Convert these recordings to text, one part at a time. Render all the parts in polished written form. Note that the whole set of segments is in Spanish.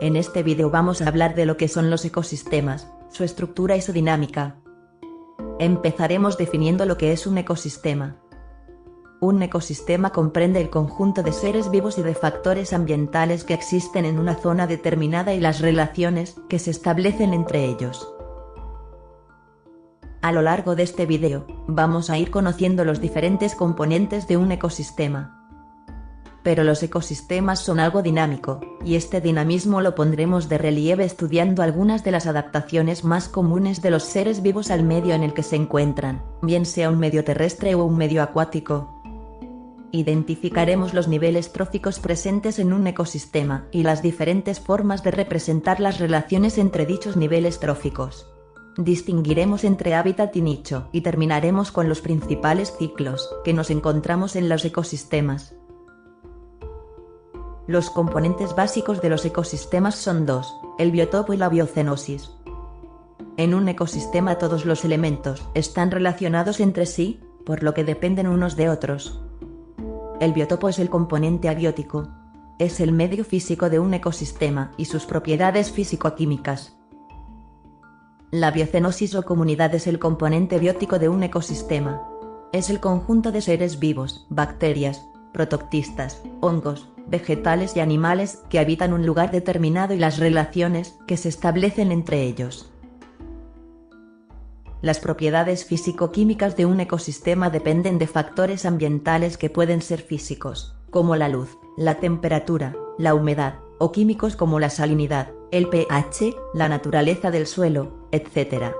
En este video vamos a hablar de lo que son los ecosistemas, su estructura y su dinámica. Empezaremos definiendo lo que es un ecosistema. Un ecosistema comprende el conjunto de seres vivos y de factores ambientales que existen en una zona determinada y las relaciones que se establecen entre ellos. A lo largo de este video, vamos a ir conociendo los diferentes componentes de un ecosistema. Pero los ecosistemas son algo dinámico, y este dinamismo lo pondremos de relieve estudiando algunas de las adaptaciones más comunes de los seres vivos al medio en el que se encuentran, bien sea un medio terrestre o un medio acuático. Identificaremos los niveles tróficos presentes en un ecosistema y las diferentes formas de representar las relaciones entre dichos niveles tróficos. Distinguiremos entre hábitat y nicho y terminaremos con los principales ciclos que nos encontramos en los ecosistemas. Los componentes básicos de los ecosistemas son dos: el biotopo y la biocenosis. En un ecosistema todos los elementos están relacionados entre sí, por lo que dependen unos de otros. El biotopo es el componente abiótico. Es el medio físico de un ecosistema y sus propiedades físico-químicas. La biocenosis o comunidad es el componente biótico de un ecosistema. Es el conjunto de seres vivos, bacterias, protoctistas, hongos, vegetales y animales que habitan un lugar determinado y las relaciones que se establecen entre ellos. Las propiedades físico-químicas de un ecosistema dependen de factores ambientales que pueden ser físicos, como la luz, la temperatura, la humedad, o químicos como la salinidad, el pH, la naturaleza del suelo, etc.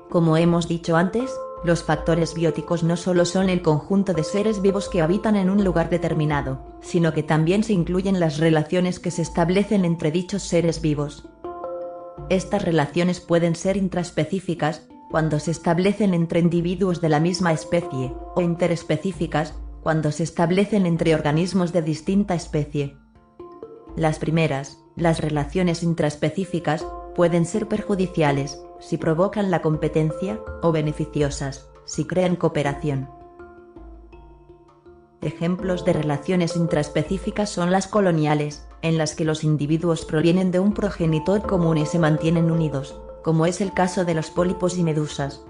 Como hemos dicho antes, los factores bióticos no solo son el conjunto de seres vivos que habitan en un lugar determinado, sino que también se incluyen las relaciones que se establecen entre dichos seres vivos. Estas relaciones pueden ser intraespecíficas, cuando se establecen entre individuos de la misma especie, o interespecíficas, cuando se establecen entre organismos de distinta especie. Las primeras, las relaciones intraespecíficas, pueden ser perjudiciales, si provocan la competencia, o beneficiosas, si crean cooperación. Ejemplos de relaciones intraespecíficas son las coloniales, en las que los individuos provienen de un progenitor común y se mantienen unidos, como es el caso de los pólipos y medusas.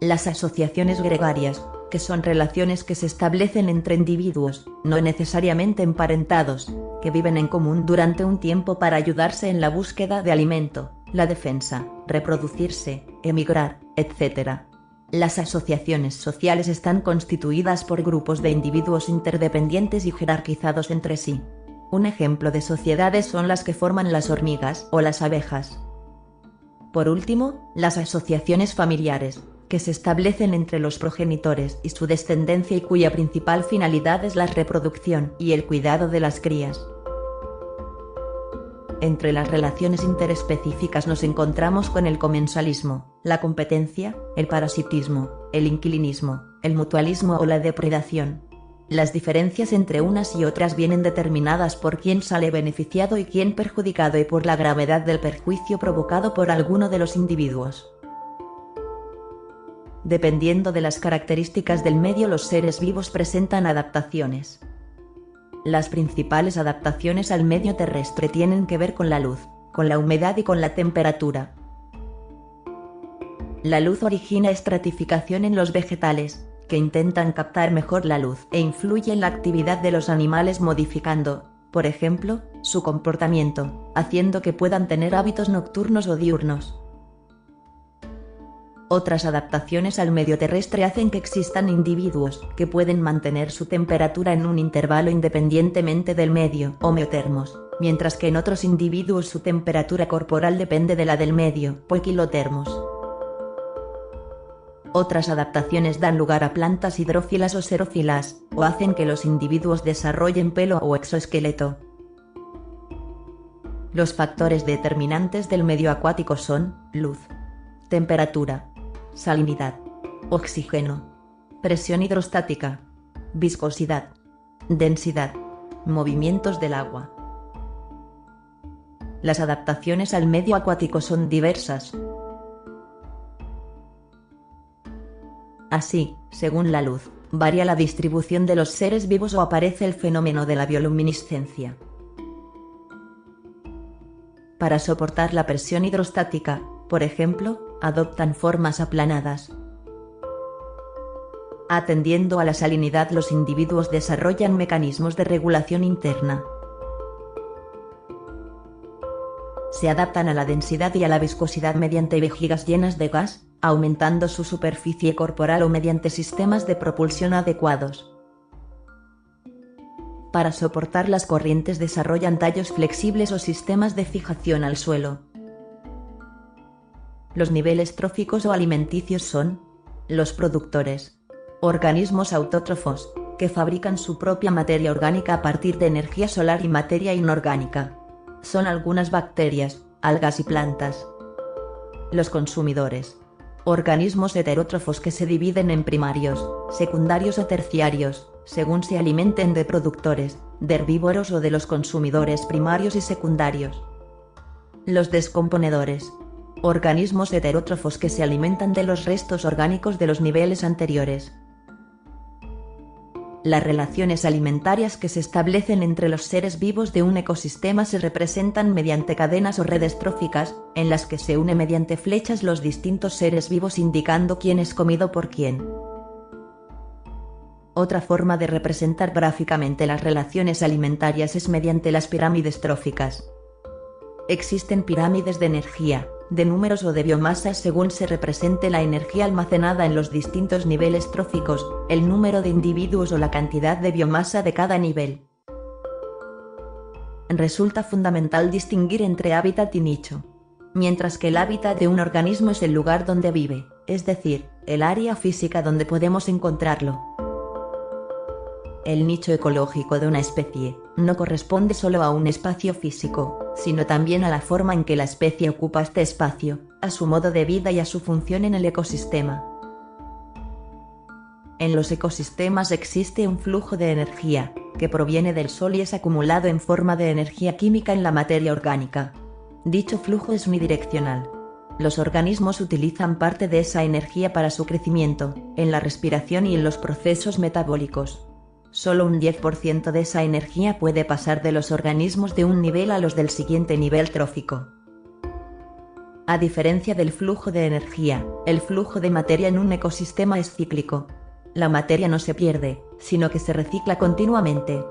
Las asociaciones gregarias, que son relaciones que se establecen entre individuos, no necesariamente emparentados, que viven en común durante un tiempo para ayudarse en la búsqueda de alimento, la defensa, reproducirse, emigrar, etc. Las asociaciones sociales están constituidas por grupos de individuos interdependientes y jerarquizados entre sí. Un ejemplo de sociedades son las que forman las hormigas o las abejas. Por último, las asociaciones familiares, que se establecen entre los progenitores y su descendencia y cuya principal finalidad es la reproducción y el cuidado de las crías. Entre las relaciones interespecíficas nos encontramos con el comensalismo, la competencia, el parasitismo, el inquilinismo, el mutualismo o la depredación. Las diferencias entre unas y otras vienen determinadas por quién sale beneficiado y quién perjudicado y por la gravedad del perjuicio provocado por alguno de los individuos. Dependiendo de las características del medio, los seres vivos presentan adaptaciones. Las principales adaptaciones al medio terrestre tienen que ver con la luz, con la humedad y con la temperatura. La luz origina estratificación en los vegetales, que intentan captar mejor la luz e influye en la actividad de los animales modificando, por ejemplo, su comportamiento, haciendo que puedan tener hábitos nocturnos o diurnos. Otras adaptaciones al medio terrestre hacen que existan individuos que pueden mantener su temperatura en un intervalo independientemente del medio, homeotermos, mientras que en otros individuos su temperatura corporal depende de la del medio, poikilotermos. Otras adaptaciones dan lugar a plantas hidrófilas o xerófilas, o hacen que los individuos desarrollen pelo o exoesqueleto. Los factores determinantes del medio acuático son luz, temperatura, salinidad, oxígeno, presión hidrostática, viscosidad, densidad, movimientos del agua. Las adaptaciones al medio acuático son diversas. Así, según la luz, varía la distribución de los seres vivos o aparece el fenómeno de la bioluminiscencia. Para soportar la presión hidrostática, por ejemplo, adoptan formas aplanadas. Atendiendo a la salinidad, los individuos desarrollan mecanismos de regulación interna. Se adaptan a la densidad y a la viscosidad mediante vejigas llenas de gas, aumentando su superficie corporal o mediante sistemas de propulsión adecuados. Para soportar las corrientes desarrollan tallos flexibles o sistemas de fijación al suelo. Los niveles tróficos o alimenticios son los productores, organismos autótrofos, que fabrican su propia materia orgánica a partir de energía solar y materia inorgánica. Son algunas bacterias, algas y plantas. Los consumidores, organismos heterótrofos que se dividen en primarios, secundarios o terciarios, según se alimenten de productores, de herbívoros o de los consumidores primarios y secundarios. Los descomponedores, organismos heterótrofos que se alimentan de los restos orgánicos de los niveles anteriores. Las relaciones alimentarias que se establecen entre los seres vivos de un ecosistema se representan mediante cadenas o redes tróficas, en las que se une mediante flechas los distintos seres vivos indicando quién es comido por quién. Otra forma de representar gráficamente las relaciones alimentarias es mediante las pirámides tróficas. Existen pirámides de energía, de números o de biomasas según se represente la energía almacenada en los distintos niveles tróficos, el número de individuos o la cantidad de biomasa de cada nivel. Resulta fundamental distinguir entre hábitat y nicho. Mientras que el hábitat de un organismo es el lugar donde vive, es decir, el área física donde podemos encontrarlo. El nicho ecológico de una especie no corresponde solo a un espacio físico, sino también a la forma en que la especie ocupa este espacio, a su modo de vida y a su función en el ecosistema. En los ecosistemas existe un flujo de energía, que proviene del sol y es acumulado en forma de energía química en la materia orgánica. Dicho flujo es unidireccional. Los organismos utilizan parte de esa energía para su crecimiento, en la respiración y en los procesos metabólicos. Solo un 10% de esa energía puede pasar de los organismos de un nivel a los del siguiente nivel trófico. A diferencia del flujo de energía, el flujo de materia en un ecosistema es cíclico. La materia no se pierde, sino que se recicla continuamente.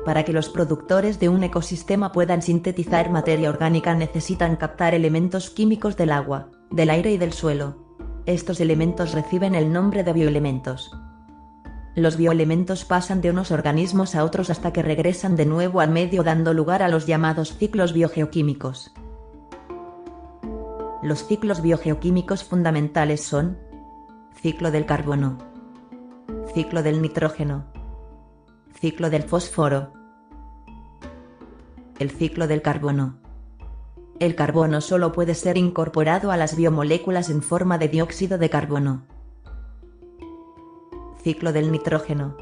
Para que los productores de un ecosistema puedan sintetizar materia orgánica necesitan captar elementos químicos del agua, del aire y del suelo. Estos elementos reciben el nombre de bioelementos. Los bioelementos pasan de unos organismos a otros hasta que regresan de nuevo al medio dando lugar a los llamados ciclos biogeoquímicos. Los ciclos biogeoquímicos fundamentales son: ciclo del carbono, ciclo del nitrógeno, ciclo del fósforo. El ciclo del carbono. El carbono solo puede ser incorporado a las biomoléculas en forma de dióxido de carbono. Ciclo del nitrógeno.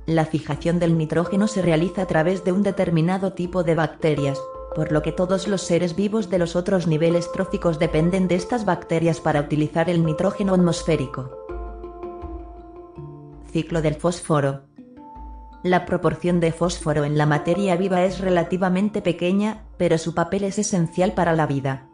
La fijación del nitrógeno se realiza a través de un determinado tipo de bacterias, por lo que todos los seres vivos de los otros niveles tróficos dependen de estas bacterias para utilizar el nitrógeno atmosférico. Ciclo del fósforo. La proporción de fósforo en la materia viva es relativamente pequeña, pero su papel es esencial para la vida.